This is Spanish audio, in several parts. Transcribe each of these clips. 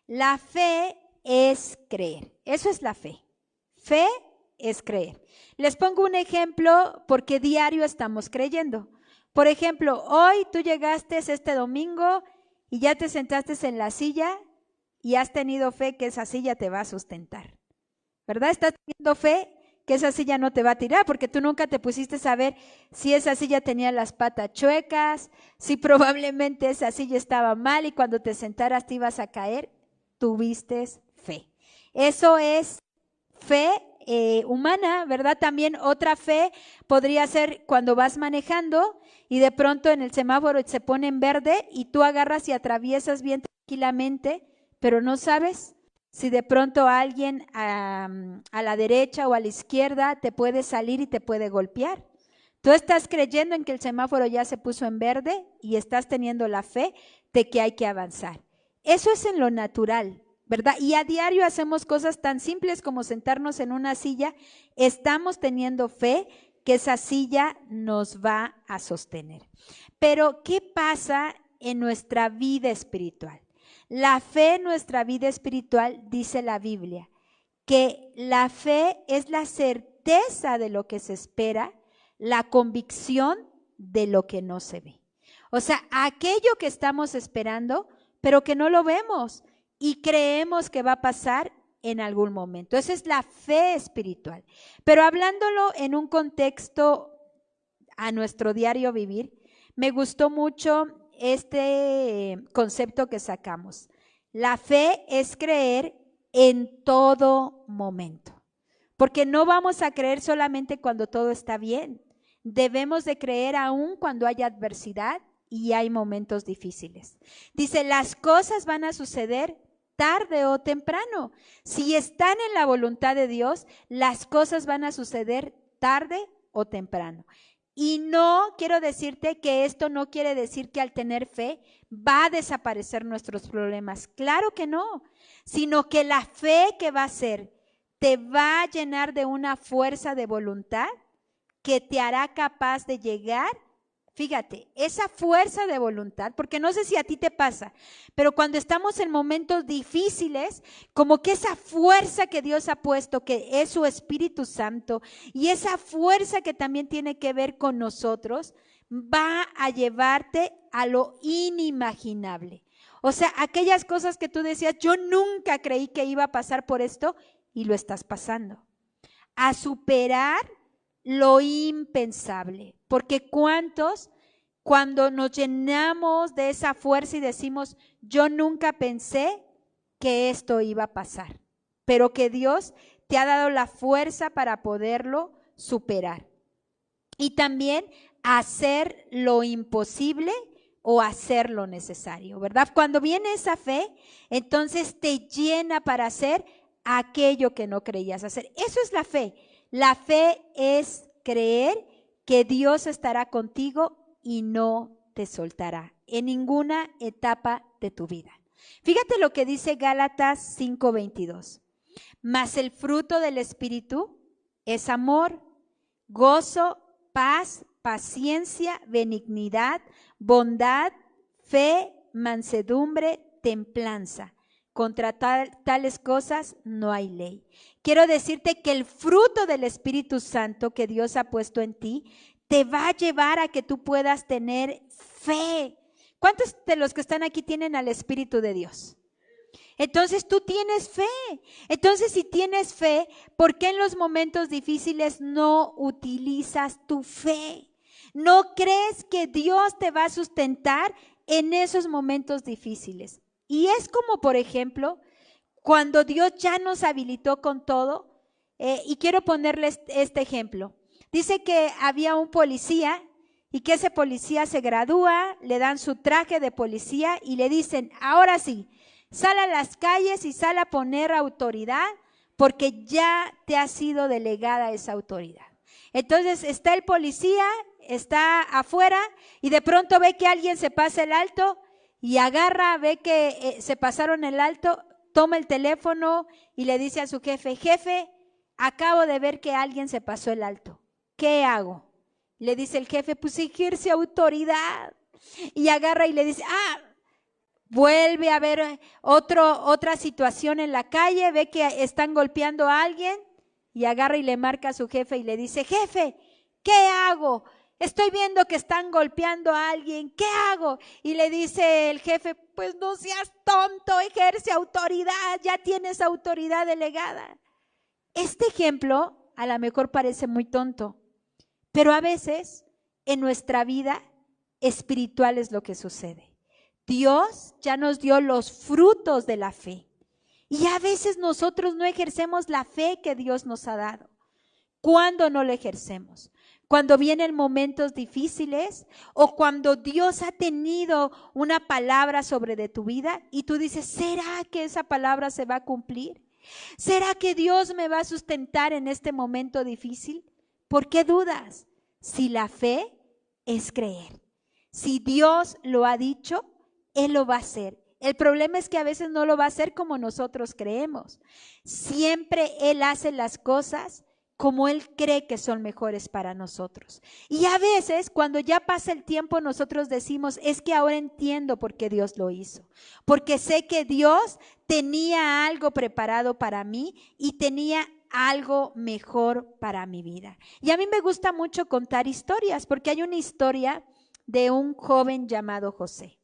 La fe es creer. Eso es la fe. Fe es creer. Les pongo un ejemplo porque diario estamos creyendo. Por ejemplo, hoy tú llegaste este domingo y ya te sentaste en la silla y has tenido fe que esa silla te va a sustentar. ¿Verdad? Estás teniendo fe que esa silla no te va a tirar, porque tú nunca te pusiste a ver si esa silla tenía las patas chuecas, si probablemente esa silla estaba mal y cuando te sentaras te ibas a caer. Tuviste fe. Eso es fe humana, ¿verdad? También otra fe podría ser cuando vas manejando y de pronto en el semáforo se pone en verde y tú agarras y atraviesas bien tranquilamente, pero no sabes si de pronto alguien a la derecha o a la izquierda te puede salir y te puede golpear. Tú estás creyendo en que el semáforo ya se puso en verde y estás teniendo la fe de que hay que avanzar. Eso es en lo natural, ¿verdad? Y a diario hacemos cosas tan simples como sentarnos en una silla. Estamos teniendo fe que esa silla nos va a sostener. Pero, ¿qué pasa en nuestra vida espiritual? La fe en nuestra vida espiritual, dice la Biblia, que la fe es la certeza de lo que se espera, la convicción de lo que no se ve. O sea, aquello que estamos esperando, pero que no lo vemos y creemos que va a pasar en algún momento. Esa es la fe espiritual. Pero hablándolo en un contexto a nuestro diario vivir, me gustó mucho este concepto que sacamos. La fe es creer en todo momento, porque no vamos a creer solamente cuando todo está bien. Debemos de creer aún cuando hay adversidad y hay momentos difíciles. Dice, las cosas van a suceder tarde o temprano. Si están en la voluntad de Dios, las cosas van a suceder tarde o temprano. Y no quiero decirte que esto no quiere decir que al tener fe va a desaparecer nuestros problemas. Claro que no, sino que la fe que va a ser te va a llenar de una fuerza de voluntad que te hará capaz de llegar. Fíjate, esa fuerza de voluntad, porque no sé si a ti te pasa, pero cuando estamos en momentos difíciles, como que esa fuerza que Dios ha puesto, que es su Espíritu Santo, y esa fuerza que también tiene que ver con nosotros, va a llevarte a lo inimaginable. O sea, aquellas cosas que tú decías, yo nunca creí que iba a pasar por esto, y lo estás pasando. A superar lo impensable, porque cuántos cuando nos llenamos de esa fuerza y decimos, yo nunca pensé que esto iba a pasar, pero que Dios te ha dado la fuerza para poderlo superar. Y también hacer lo imposible o hacer lo necesario, ¿verdad? Cuando viene esa fe, entonces te llena para hacer aquello que no creías hacer. Eso es la fe. La fe es creer que Dios estará contigo y no te soltará en ninguna etapa de tu vida. Fíjate lo que dice Gálatas 5:22. Mas el fruto del Espíritu es amor, gozo, paz, paciencia, benignidad, bondad, fe, mansedumbre, templanza. Contra tales cosas no hay ley. Quiero decirte que el fruto del Espíritu Santo que Dios ha puesto en ti te va a llevar a que tú puedas tener fe. ¿Cuántos de los que están aquí tienen al Espíritu de Dios? Entonces tú tienes fe. Entonces si tienes fe, ¿por qué en los momentos difíciles no utilizas tu fe? ¿No crees que Dios te va a sustentar en esos momentos difíciles? Y es como, por ejemplo, cuando Dios ya nos habilitó con todo, y quiero ponerles este ejemplo. Dice que había un policía y que ese policía se gradúa, le dan su traje de policía y le dicen, ahora sí, sal a las calles y sal a poner autoridad porque ya te ha sido delegada esa autoridad. Entonces está el policía, está afuera y de pronto ve que alguien se pasa el alto y agarra, ve que se pasaron el alto, toma el teléfono y le dice a su jefe, jefe, acabo de ver que alguien se pasó el alto, ¿qué hago? Le dice el jefe, pues ejerce autoridad. Y agarra y le dice, vuelve a ver otra situación en la calle, ve que están golpeando a alguien y agarra y le marca a su jefe y le dice, jefe, ¿qué hago? Estoy viendo que están golpeando a alguien, ¿qué hago? Y le dice el jefe, pues no seas tonto, ejerce autoridad, ya tienes autoridad delegada. Este ejemplo a lo mejor parece muy tonto, pero a veces en nuestra vida espiritual es lo que sucede. Dios ya nos dio los frutos de la fe y a veces nosotros no ejercemos la fe que Dios nos ha dado. ¿Cuándo no la ejercemos? Cuando vienen momentos difíciles o cuando Dios ha tenido una palabra sobre de tu vida y tú dices, ¿será que esa palabra se va a cumplir? ¿Será que Dios me va a sustentar en este momento difícil? ¿Por qué dudas? Si la fe es creer. Si Dios lo ha dicho, Él lo va a hacer. El problema es que a veces no lo va a hacer como nosotros creemos. Siempre Él hace las cosas como Él cree que son mejores para nosotros. Y a veces cuando ya pasa el tiempo nosotros decimos, es que ahora entiendo por qué Dios lo hizo. Porque sé que Dios tenía algo preparado para mí y tenía algo mejor para mi vida. Y a mí me gusta mucho contar historias porque hay una historia de un joven llamado José.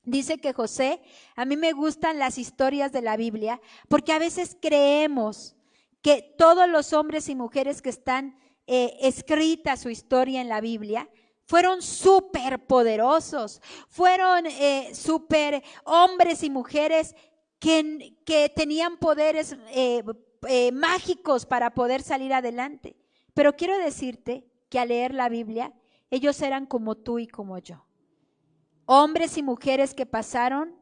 Dice que José, a mí me gustan las historias de la Biblia porque a veces creemos que todos los hombres y mujeres que están escrita su historia en la Biblia fueron súper poderosos, fueron súper hombres y mujeres que tenían poderes mágicos para poder salir adelante. Pero quiero decirte que al leer la Biblia, ellos eran como tú y como yo. Hombres y mujeres que pasaron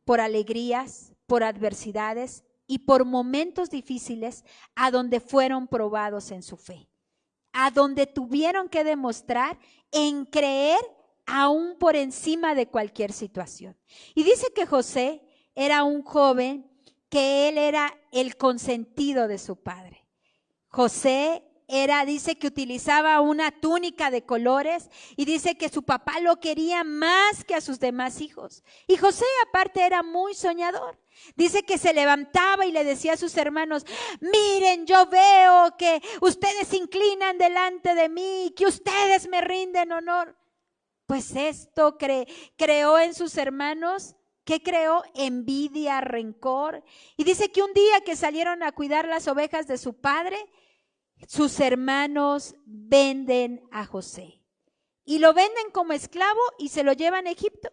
por alegrías, por adversidades y por momentos difíciles a donde fueron probados en su fe, a donde tuvieron que demostrar en creer aún por encima de cualquier situación. Y dice que José era un joven que él era el consentido de su padre. José dice que utilizaba una túnica de colores y dice que su papá lo quería más que a sus demás hijos. Y José aparte era muy soñador. Dice que se levantaba y le decía a sus hermanos, miren, yo veo que ustedes se inclinan delante de mí, que ustedes me rinden honor. Pues esto creó en sus hermanos, ¿qué creó? Envidia, rencor. Y dice que un día que salieron a cuidar las ovejas de su padre, sus hermanos venden a José y lo venden como esclavo y se lo llevan a Egipto.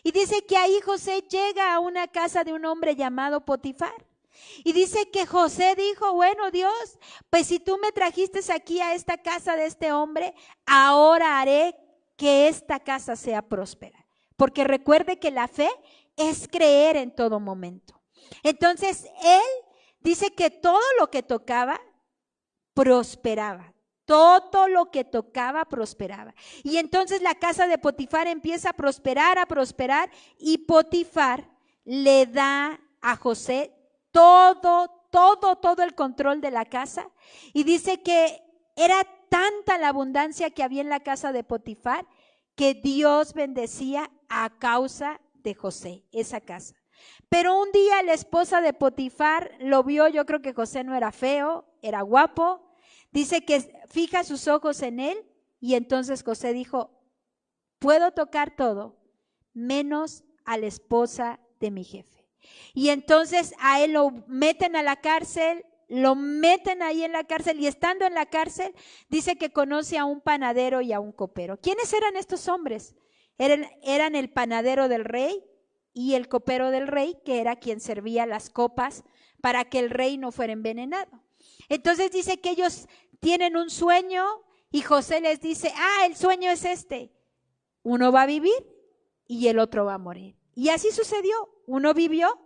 Y dice que ahí José llega a una casa de un hombre llamado Potifar. Y dice que José dijo, bueno Dios, pues si tú me trajiste aquí a esta casa de este hombre, ahora haré que esta casa sea próspera. Porque recuerde que la fe es creer en todo momento. Entonces él dice que todo lo que tocaba prosperaba. Todo lo que tocaba prosperaba. Y entonces la casa de Potifar empieza a prosperar y Potifar le da a José todo el control de la casa. Y dice que era tanta la abundancia que había en la casa de Potifar que Dios bendecía a causa de José, esa casa. Pero un día la esposa de Potifar lo vio, yo creo que José no era feo, era guapo. Dice que fija sus ojos en él y entonces José dijo, puedo tocar todo menos a la esposa de mi jefe. Y entonces a él lo meten a la cárcel, lo meten ahí en la cárcel y estando en la cárcel dice que conoce a un panadero y a un copero. ¿Quiénes eran estos hombres? Eran el panadero del rey y el copero del rey, que era quien servía las copas para que el rey no fuera envenenado. Entonces dice que ellos tienen un sueño y José les dice, el sueño es este, uno va a vivir y el otro va a morir. Y así sucedió, uno vivió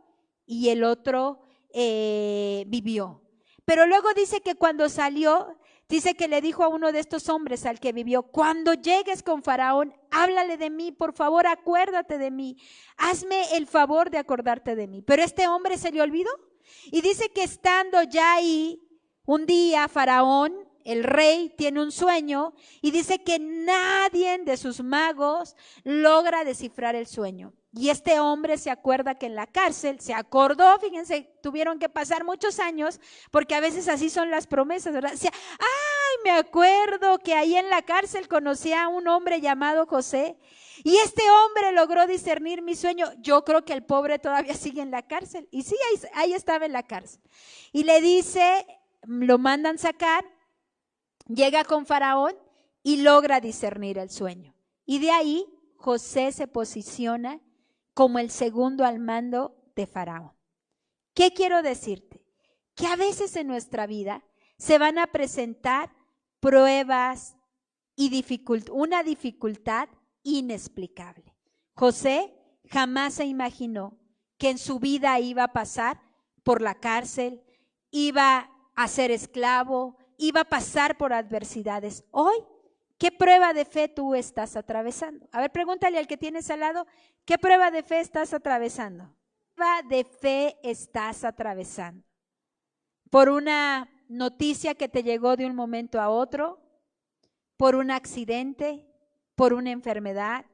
y el otro vivió. Pero luego dice que cuando salió, dice que le dijo a uno de estos hombres al que vivió, cuando llegues con Faraón, háblale de mí, por favor acuérdate de mí, hazme el favor de acordarte de mí. Pero este hombre se le olvidó y dice que estando ya ahí, un día Faraón, el rey, tiene un sueño y dice que nadie de sus magos logra descifrar el sueño. Y este hombre se acuerda que en la cárcel, se acordó, fíjense, tuvieron que pasar muchos años, porque a veces así son las promesas, ¿verdad? Decía, ay, me acuerdo que ahí en la cárcel conocí a un hombre llamado José, y este hombre logró discernir mi sueño. Yo creo que el pobre todavía sigue en la cárcel, y sí, ahí estaba en la cárcel. Y le dice, lo mandan sacar, llega con Faraón y logra discernir el sueño. Y de ahí José se posiciona como el segundo al mando de Faraón. ¿Qué quiero decirte? Que a veces en nuestra vida se van a presentar pruebas y una dificultad inexplicable. José jamás se imaginó que en su vida iba a pasar por la cárcel, iba a ser esclavo, iba a pasar por adversidades. Hoy, ¿qué prueba de fe tú estás atravesando? A ver, pregúntale al que tienes al lado, ¿qué prueba de fe estás atravesando? ¿Qué prueba de fe estás atravesando? ¿Por una noticia que te llegó de un momento a otro? ¿Por un accidente? ¿Por una enfermedad?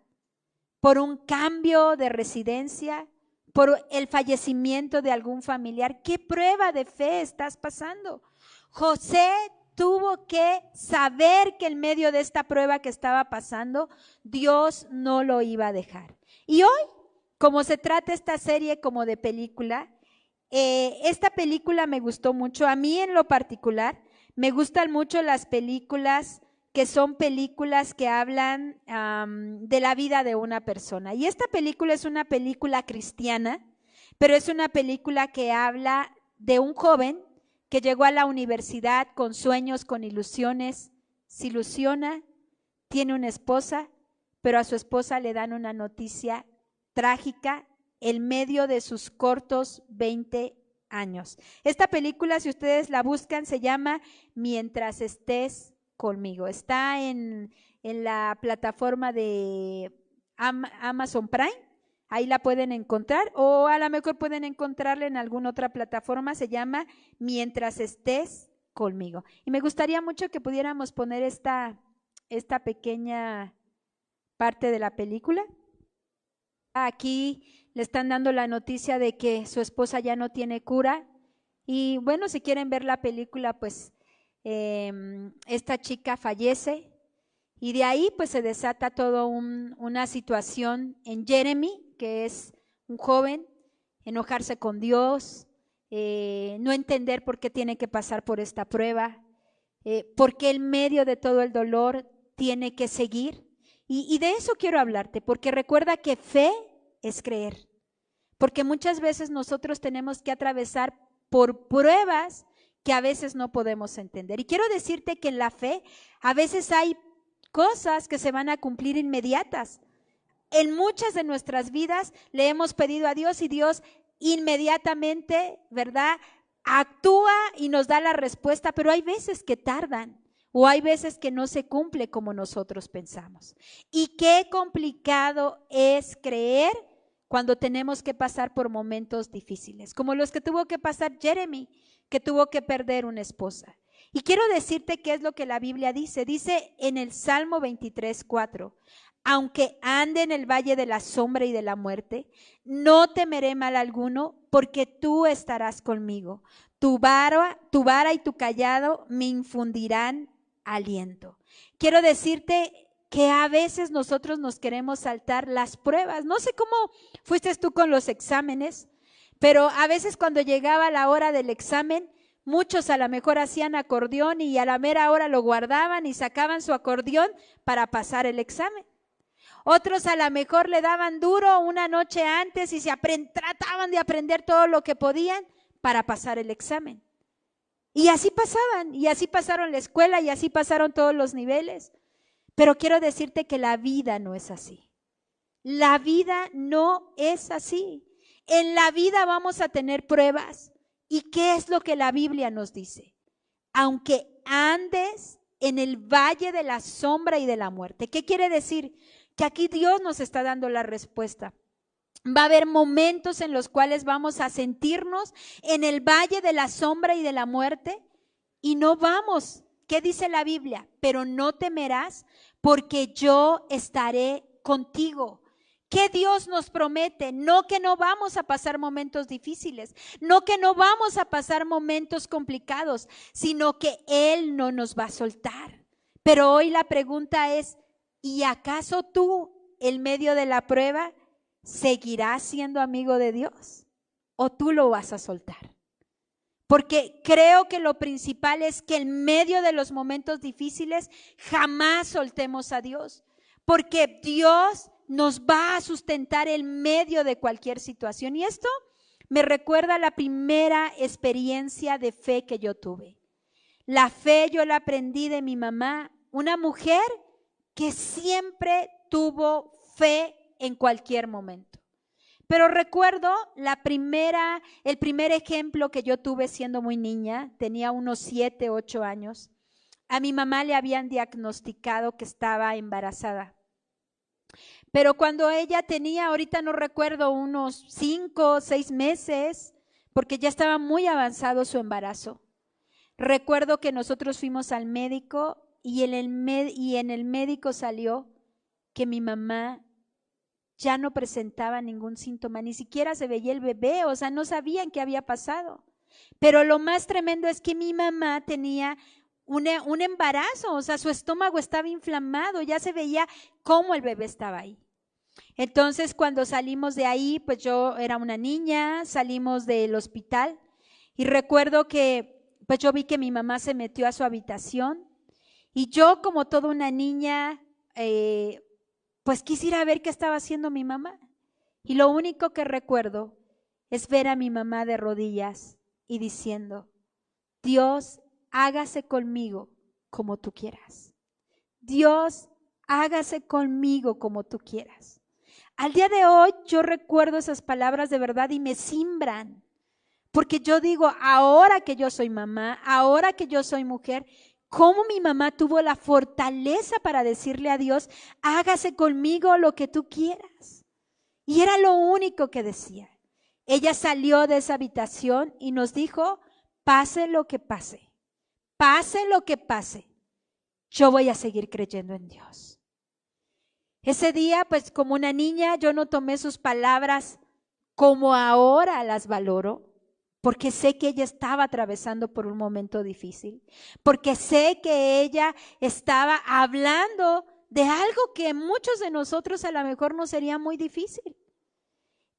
¿Por un cambio de residencia? ¿Por el fallecimiento de algún familiar? ¿Qué prueba de fe estás pasando? José tuvo que saber que en medio de esta prueba que estaba pasando, Dios no lo iba a dejar. Y hoy, como se trata esta serie como de película, esta película me gustó mucho. A mí en lo particular, me gustan mucho las películas que son películas que hablan de la vida de una persona. Y esta película es una película cristiana, pero es una película que habla de un joven que llegó a la universidad con sueños, con ilusiones, se ilusiona, tiene una esposa, pero a su esposa le dan una noticia trágica en medio de sus cortos 20 años. Esta película, si ustedes la buscan, se llama Mientras estés conmigo. Está en la plataforma de Amazon Prime. Ahí la pueden encontrar, o a lo mejor pueden encontrarla en alguna otra plataforma. Se llama Mientras estés conmigo. Y me gustaría mucho que pudiéramos poner esta pequeña parte de la película. Aquí le están dando la noticia de que su esposa ya no tiene cura. Y bueno, si quieren ver la película, pues esta chica fallece. Y de ahí pues se desata toda una situación en Jeremy, que es un joven, enojarse con Dios, no entender por qué tiene que pasar por esta prueba, por qué en medio de todo el dolor tiene que seguir. Y de eso quiero hablarte, porque recuerda que fe es creer, porque muchas veces nosotros tenemos que atravesar por pruebas que a veces no podemos entender. Y quiero decirte que en la fe a veces hay cosas que se van a cumplir inmediatas. En muchas de nuestras vidas le hemos pedido a Dios y Dios inmediatamente, ¿verdad?, actúa y nos da la respuesta, pero hay veces que tardan o hay veces que no se cumple como nosotros pensamos. Y qué complicado es creer cuando tenemos que pasar por momentos difíciles, como los que tuvo que pasar Jeremy, que tuvo que perder una esposa. Y quiero decirte qué es lo que la Biblia dice. Dice en el Salmo 23:4, aunque ande en el valle de la sombra y de la muerte, no temeré mal alguno, porque tú estarás conmigo. Tu vara y tu callado me infundirán aliento. Quiero decirte que a veces nosotros nos queremos saltar las pruebas. No sé cómo fuiste tú con los exámenes, pero a veces cuando llegaba la hora del examen, muchos a lo mejor hacían acordeón y a la mera hora lo guardaban y sacaban su acordeón para pasar el examen. Otros a lo mejor le daban duro una noche antes y trataban de aprender todo lo que podían para pasar el examen. Y así pasaban, y así pasaron la escuela, y así pasaron todos los niveles. Pero quiero decirte que la vida no es así. La vida no es así. En la vida vamos a tener pruebas. ¿Y qué es lo que la Biblia nos dice? Aunque andes en el valle de la sombra y de la muerte. ¿Qué quiere decir? Que aquí Dios nos está dando la respuesta. Va a haber momentos en los cuales vamos a sentirnos en el valle de la sombra y de la muerte y no vamos. ¿Qué dice la Biblia? Pero no temerás porque yo estaré contigo. ¿Qué Dios nos promete? No que no vamos a pasar momentos difíciles, no que no vamos a pasar momentos complicados, sino que Él no nos va a soltar. Pero hoy la pregunta es, ¿y acaso tú, en medio de la prueba, seguirás siendo amigo de Dios? ¿O tú lo vas a soltar? Porque creo que lo principal es que en medio de los momentos difíciles jamás soltemos a Dios, porque Dios nos va a sustentar en medio de cualquier situación. Y esto me recuerda a la primera experiencia de fe que yo tuve. La fe yo la aprendí de mi mamá, una mujer que siempre tuvo fe en cualquier momento. Pero recuerdo el primer ejemplo que yo tuve siendo muy niña, tenía unos 7, 8 años. A mi mamá le habían diagnosticado que estaba embarazada. Pero cuando ella tenía, ahorita no recuerdo, unos 5 o 6 meses, porque ya estaba muy avanzado su embarazo. Recuerdo que nosotros fuimos al médico y en el médico salió que mi mamá ya no presentaba ningún síntoma, ni siquiera se veía el bebé, o sea, no sabían qué había pasado. Pero lo más tremendo es que mi mamá tenía un embarazo, o sea, su estómago estaba inflamado, ya se veía cómo el bebé estaba ahí. Entonces, cuando salimos de ahí, pues yo era una niña, salimos del hospital y recuerdo que pues yo vi que mi mamá se metió a su habitación y yo, como toda una niña, pues quisiera ver qué estaba haciendo mi mamá. Y lo único que recuerdo es ver a mi mamá de rodillas y diciendo, Dios, hágase conmigo como tú quieras. Dios, hágase conmigo como tú quieras. Al día de hoy yo recuerdo esas palabras de verdad y me simbran, porque yo digo, ahora que yo soy mamá, ahora que yo soy mujer, cómo mi mamá tuvo la fortaleza para decirle a Dios, hágase conmigo lo que tú quieras. Y era lo único que decía. Ella salió de esa habitación y nos dijo, pase lo que pase, yo voy a seguir creyendo en Dios. Ese día, pues como una niña, yo no tomé sus palabras como ahora las valoro, porque sé que ella estaba atravesando por un momento difícil, porque sé que ella estaba hablando de algo que muchos de nosotros a lo mejor nos sería muy difícil.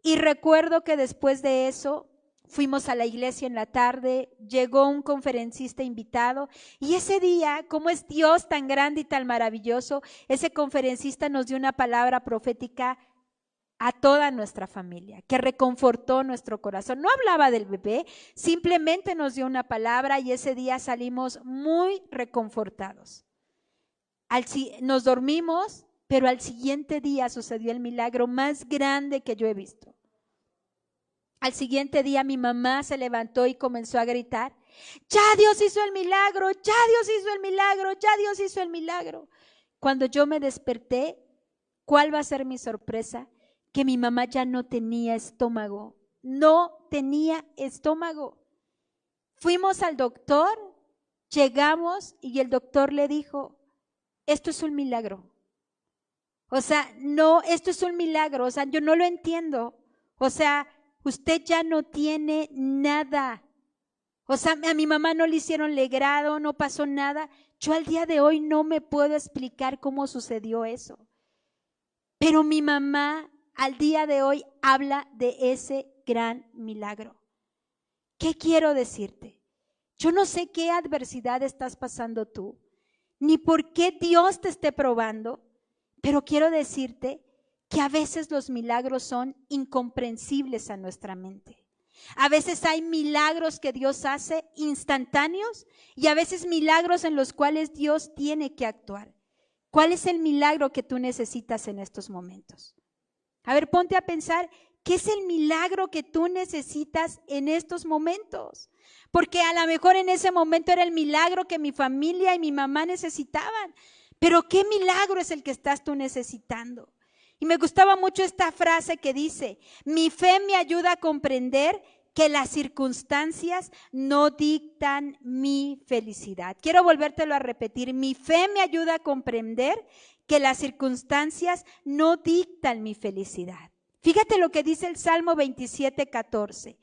Y recuerdo que después de eso fuimos a la iglesia en la tarde, llegó un conferencista invitado y ese día, como es Dios tan grande y tan maravilloso, ese conferencista nos dio una palabra profética a toda nuestra familia, que reconfortó nuestro corazón. No hablaba del bebé, simplemente nos dio una palabra y ese día salimos muy reconfortados. Nos dormimos, pero al siguiente día sucedió el milagro más grande que yo he visto. Al siguiente día mi mamá se levantó y comenzó a gritar, ya Dios hizo el milagro, ya Dios hizo el milagro, ya Dios hizo el milagro. Cuando yo me desperté, ¿cuál va a ser mi sorpresa? Que mi mamá ya no tenía estómago, Fuimos al doctor, llegamos y el doctor le dijo, esto es un milagro. O sea, no, esto es un milagro, o sea, yo no lo entiendo. O sea, usted ya no tiene nada. O sea, a mi mamá no le hicieron legrado, no pasó nada. Yo al día de hoy no me puedo explicar cómo sucedió eso. Pero mi mamá al día de hoy habla de ese gran milagro. ¿Qué quiero decirte? Yo no sé qué adversidad estás pasando tú, ni por qué Dios te esté probando, pero quiero decirte que a veces los milagros son incomprensibles a nuestra mente. A veces hay milagros que Dios hace instantáneos y a veces milagros en los cuales Dios tiene que actuar. ¿Cuál es el milagro que tú necesitas en estos momentos? A ver, ponte a pensar, ¿qué es el milagro que tú necesitas en estos momentos? Porque a lo mejor en ese momento era el milagro que mi familia y mi mamá necesitaban. Pero ¿qué milagro es el que estás tú necesitando? Y me gustaba mucho esta frase que dice, mi fe me ayuda a comprender que las circunstancias no dictan mi felicidad. Quiero volvértelo a repetir, mi fe me ayuda a comprender que las circunstancias no dictan mi felicidad. Fíjate lo que dice el Salmo 27:14.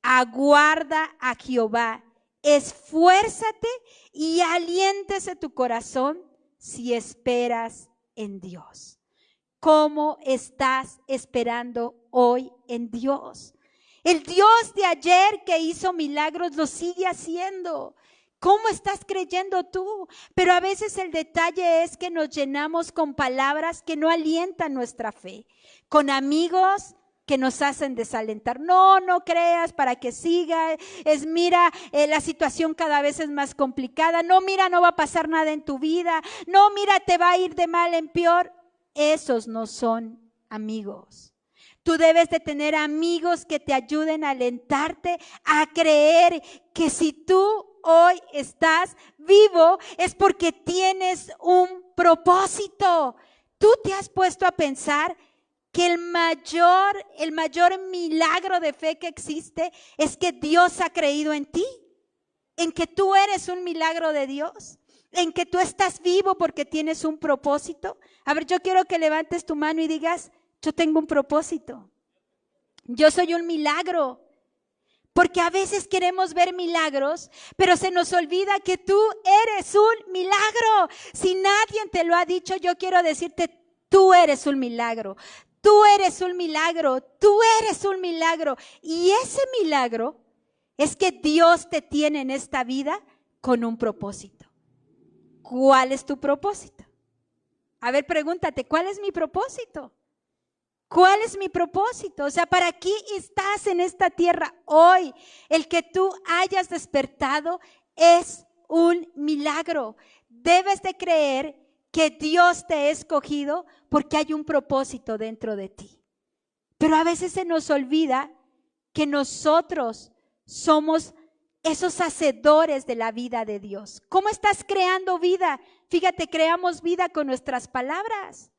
Aguarda a Jehová, esfuérzate y aliéntese tu corazón si esperas en Dios. ¿Cómo estás esperando hoy en Dios? El Dios de ayer que hizo milagros lo sigue haciendo. ¿Cómo estás creyendo tú? Pero a veces el detalle es que nos llenamos con palabras que no alientan nuestra fe, con amigos que nos hacen desalentar. No creas para que siga. Mira, la situación cada vez es más complicada. No, mira, no va a pasar nada en tu vida. No, mira, te va a ir de mal en peor. Esos no son amigos. Tú debes de tener amigos que te ayuden a alentarte, a creer que si tú hoy estás vivo es porque tienes un propósito. Tú te has puesto a pensar que el mayor milagro de fe que existe es que Dios ha creído en ti, en que tú eres un milagro de Dios, en que tú estás vivo porque tienes un propósito. A ver, yo quiero que levantes tu mano y digas, yo tengo un propósito. Yo soy un milagro. Porque a veces queremos ver milagros, pero se nos olvida que tú eres un milagro. Si nadie te lo ha dicho, yo quiero decirte, tú eres un milagro. Tú eres un milagro, tú eres un milagro. Y ese milagro es que Dios te tiene en esta vida con un propósito. ¿Cuál es tu propósito? A ver, pregúntate, ¿cuál es mi propósito? ¿Cuál es mi propósito? O sea, ¿para qué estás en esta tierra hoy? El que tú hayas despertado es un milagro. Debes de creer que Dios te ha escogido porque hay un propósito dentro de ti. Pero a veces se nos olvida que nosotros somos esos hacedores de la vida de Dios. ¿Cómo estás creando vida? Fíjate, creamos vida con nuestras palabras.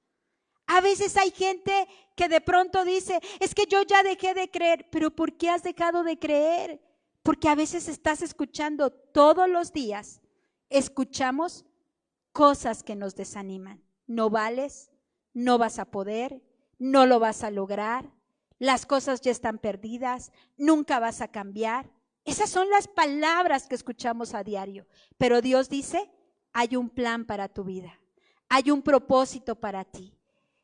A veces hay gente que de pronto dice, es que yo ya dejé de creer. ¿Pero por qué has dejado de creer? Porque a veces estás escuchando todos los días, escuchamos cosas que nos desaniman. No vales, no vas a poder, no lo vas a lograr, las cosas ya están perdidas, nunca vas a cambiar. Esas son las palabras que escuchamos a diario. Pero Dios dice, hay un plan para tu vida, hay un propósito para ti.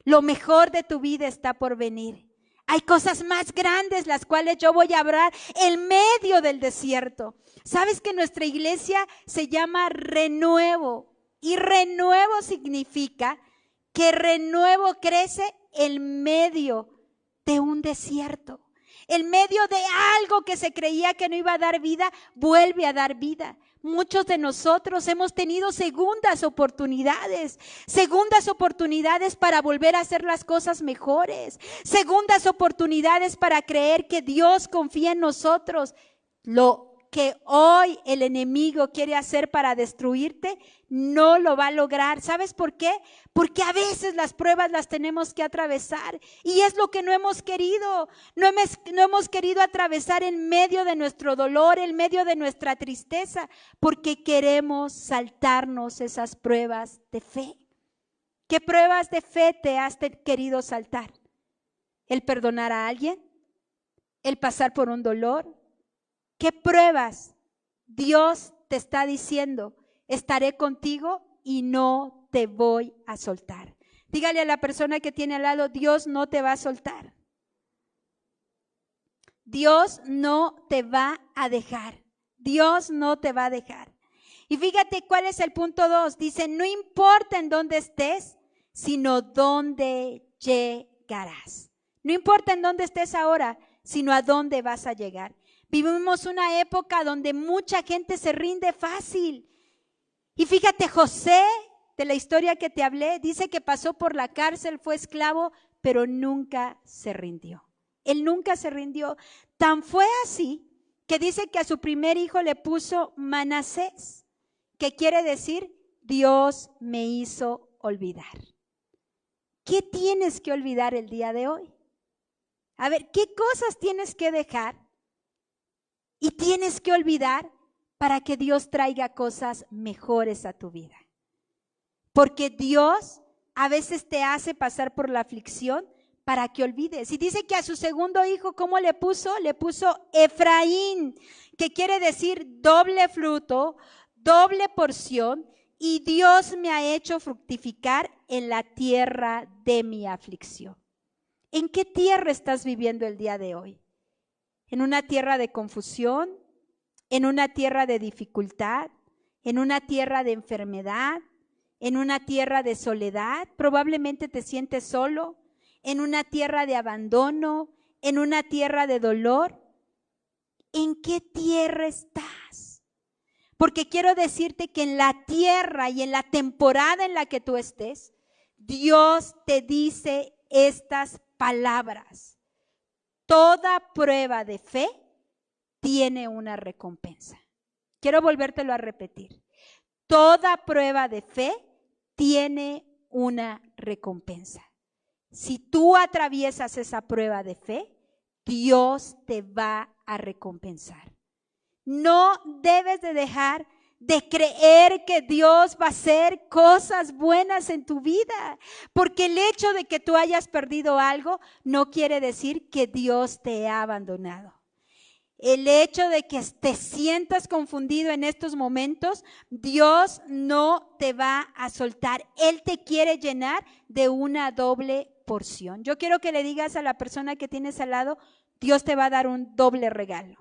Lo mejor de tu vida está por venir. Hay cosas más grandes las cuales yo voy a hablar en medio del desierto. ¿Sabes que nuestra iglesia se llama Renuevo? Y renuevo significa que renuevo crece en medio de un desierto. En medio de algo que se creía que no iba a dar vida, vuelve a dar vida. Muchos de nosotros hemos tenido segundas oportunidades para volver a hacer las cosas mejores, segundas oportunidades para creer que Dios confía en nosotros. Lo que hoy el enemigo quiere hacer para destruirte, no lo va a lograr. ¿Sabes por qué? Porque a veces las pruebas las tenemos que atravesar y es lo que no hemos querido. No hemos querido atravesar en medio de nuestro dolor, en medio de nuestra tristeza, porque queremos saltarnos esas pruebas de fe. ¿Qué pruebas de fe te has querido saltar? ¿El perdonar a alguien? ¿El pasar por un dolor? ¿Qué pruebas Dios te está diciendo? Estaré contigo y no te voy a soltar. Dígale a la persona que tiene al lado, Dios no te va a soltar. Dios no te va a dejar. Dios no te va a dejar. Y fíjate cuál es el punto 2. Dice, no importa en dónde estés, sino dónde llegarás. No importa en dónde estés ahora, sino a dónde vas a llegar. Vivimos una época donde mucha gente se rinde fácil. Y fíjate, José, de la historia que te hablé, dice que pasó por la cárcel, fue esclavo, pero nunca se rindió. Él nunca se rindió. Tan fue así que dice que a su primer hijo le puso Manasés, que quiere decir, Dios me hizo olvidar. ¿Qué tienes que olvidar el día de hoy? A ver, ¿qué cosas tienes que dejar y tienes que olvidar para que Dios traiga cosas mejores a tu vida? Porque Dios a veces te hace pasar por la aflicción para que olvides. Y dice que a su segundo hijo, ¿cómo le puso? Le puso Efraín, que quiere decir doble fruto, doble porción, y Dios me ha hecho fructificar en la tierra de mi aflicción. ¿En qué tierra estás viviendo el día de hoy? ¿En una tierra de confusión? ¿En una tierra de dificultad? ¿En una tierra de enfermedad? ¿En una tierra de soledad? Probablemente te sientes solo. ¿En una tierra de abandono? ¿En una tierra de dolor? ¿En qué tierra estás? Porque quiero decirte que en la tierra y en la temporada en la que tú estés, Dios te dice estas palabras. Toda prueba de fe tiene una recompensa. Quiero volvértelo a repetir. Toda prueba de fe tiene una recompensa. Si tú atraviesas esa prueba de fe, Dios te va a recompensar. No debes de dejar de creer que Dios va a hacer cosas buenas en tu vida, porque el hecho de que tú hayas perdido algo no quiere decir que Dios te ha abandonado. El hecho de que te sientas confundido en estos momentos, Dios no te va a soltar. Él te quiere llenar de una doble porción. Yo quiero que le digas a la persona que tienes al lado, Dios te va a dar un doble regalo.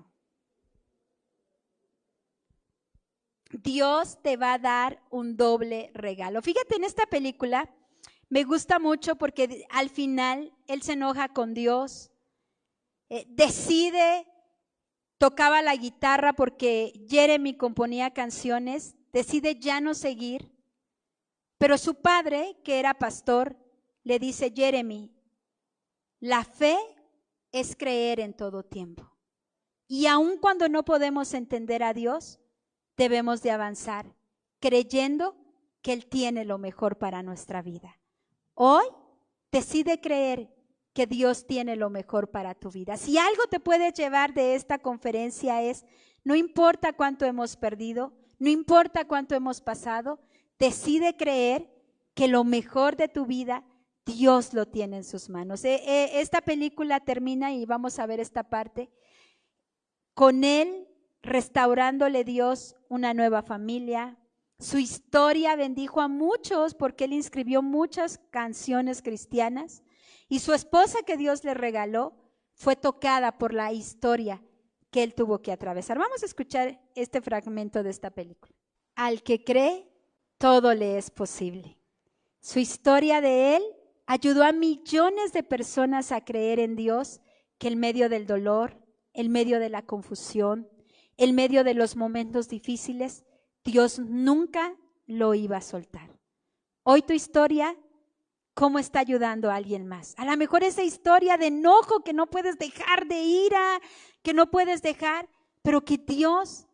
Dios te va a dar un doble regalo. Fíjate, en esta película me gusta mucho porque al final él se enoja con Dios, tocaba la guitarra porque Jeremy componía canciones, decide ya no seguir, pero su padre, que era pastor, le dice: Jeremy, la fe es creer en todo tiempo. Y aun cuando no podemos entender a Dios, debemos de avanzar, creyendo que Él tiene lo mejor para nuestra vida. Hoy decide creer que Dios tiene lo mejor para tu vida. Si algo te puedes llevar de esta conferencia es, no importa cuánto hemos perdido, no importa cuánto hemos pasado, decide creer que lo mejor de tu vida Dios lo tiene en sus manos. Esta película termina, y vamos a ver esta parte, con él restaurándole Dios una nueva familia. Su historia bendijo a muchos porque él inscribió muchas canciones cristianas, y su esposa que Dios le regaló fue tocada por la historia que él tuvo que atravesar. Vamos a escuchar este fragmento de esta película. Al que cree, todo le es posible. Su historia de él ayudó a millones de personas a creer en Dios, que en medio del dolor, en medio de la confusión, en medio de los momentos difíciles, Dios nunca lo iba a soltar. Hoy tu historia, ¿cómo está ayudando a alguien más? A lo mejor esa historia de enojo que no puedes dejar, de ira que no puedes dejar, pero que Dios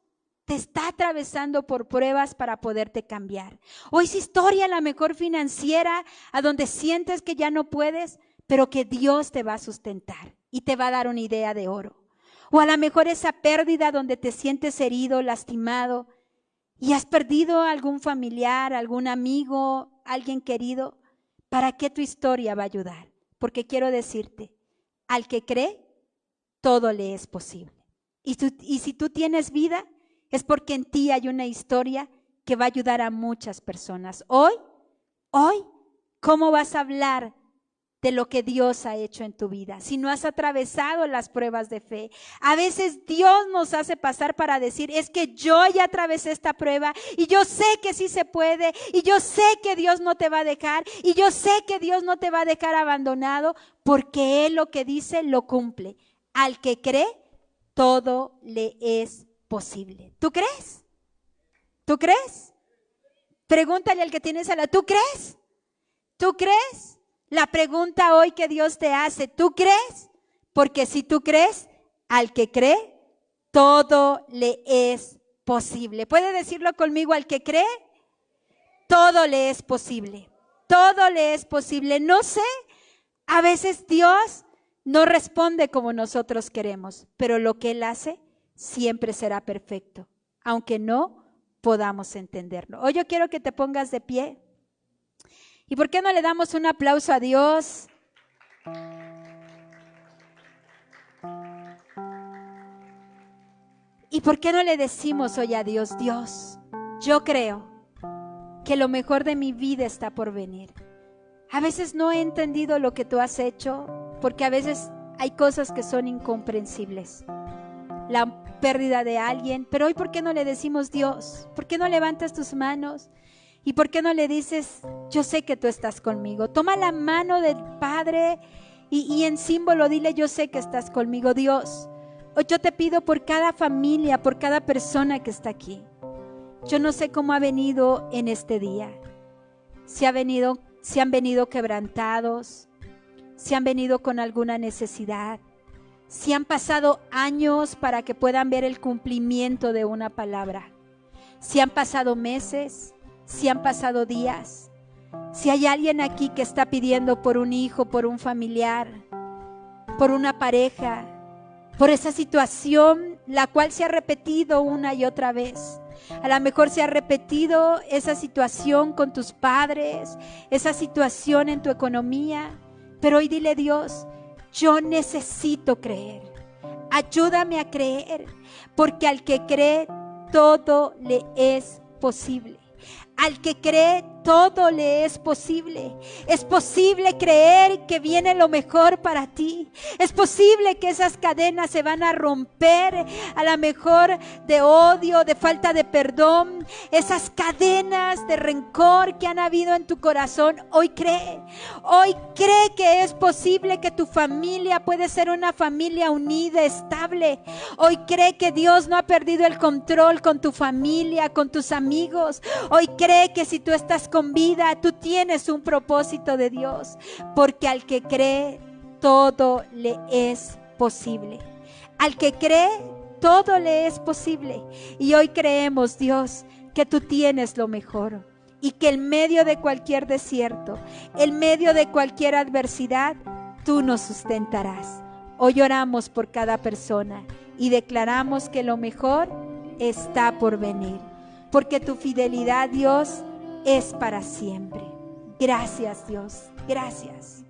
te está atravesando por pruebas para poderte cambiar. O esa historia a lo mejor financiera, a donde sientes que ya no puedes, pero que Dios te va a sustentar y te va a dar una idea de oro. O a lo mejor esa pérdida donde te sientes herido, lastimado, y has perdido a algún familiar, algún amigo, alguien querido. ¿Para qué tu historia va a ayudar? Porque quiero decirte, al que cree, todo le es posible. Y si tú tienes vida, es porque en ti hay una historia que va a ayudar a muchas personas. Hoy, ¿cómo vas a hablar de lo que Dios ha hecho en tu vida? Si no has atravesado las pruebas de fe. A veces Dios nos hace pasar para decir, es que yo ya atravesé esta prueba y yo sé que sí se puede, y yo sé que Dios no te va a dejar, y yo sé que Dios no te va a dejar abandonado, porque Él lo que dice lo cumple. Al que cree, todo le es posible. ¿Tú crees? ¿Tú crees? Pregúntale al que tienes al lado, ¿tú crees? ¿Tú crees? La pregunta hoy que Dios te hace, ¿tú crees? Porque si tú crees, al que cree, todo le es posible. ¿Puede decirlo conmigo? Al que cree, todo le es posible. Todo le es posible. No sé, a veces Dios no responde como nosotros queremos, pero lo que Él hace siempre será perfecto, aunque no podamos entenderlo. Hoy yo quiero que te pongas de pie ¿Y por qué no le damos un aplauso a Dios? ¿Y por qué no le decimos hoy a Dios, Dios, yo creo que lo mejor de mi vida está por venir? A veces no he entendido lo que tú has hecho, porque a veces hay cosas que son incomprensibles. La pérdida de alguien, pero hoy ¿por qué no le decimos, Dios? ¿Por qué no levantas tus manos? ¿Y por qué no le dices, yo sé que tú estás conmigo? Toma la mano del Padre y en símbolo dile, yo sé que estás conmigo, Dios. Hoy yo te pido por cada familia, por cada persona que está aquí. Yo no sé cómo ha venido en este día. Si han venido quebrantados, si han venido con alguna necesidad, si han pasado años para que puedan ver el cumplimiento de una palabra, si han pasado meses, si han pasado días, si hay alguien aquí que está pidiendo por un hijo, por un familiar, por una pareja, por esa situación la cual se ha repetido una y otra vez. A lo mejor se ha repetido esa situación con tus padres, esa situación en tu economía, pero hoy dile, Dios, yo necesito creer. Ayúdame a creer, porque al que cree todo le es posible. Al que cree, todo le es posible. Es posible creer que viene lo mejor para ti. Es posible que esas cadenas se van a romper, a lo mejor de odio, de falta de perdón. Esas cadenas de rencor que han habido en tu corazón, hoy cree que es posible que tu familia puede ser una familia unida, estable. Hoy cree que Dios no ha perdido el control con tu familia, con tus amigos. Hoy cree que si tú estás con vida, tú tienes un propósito de Dios, porque al que cree, todo le es posible. Al que cree, todo le es posible. Y hoy creemos, Dios, que tú tienes lo mejor y que en medio de cualquier desierto, en medio de cualquier adversidad, tú nos sustentarás. Hoy oramos por cada persona y declaramos que lo mejor está por venir, porque tu fidelidad, Dios, es para siempre. Gracias, Dios. Gracias.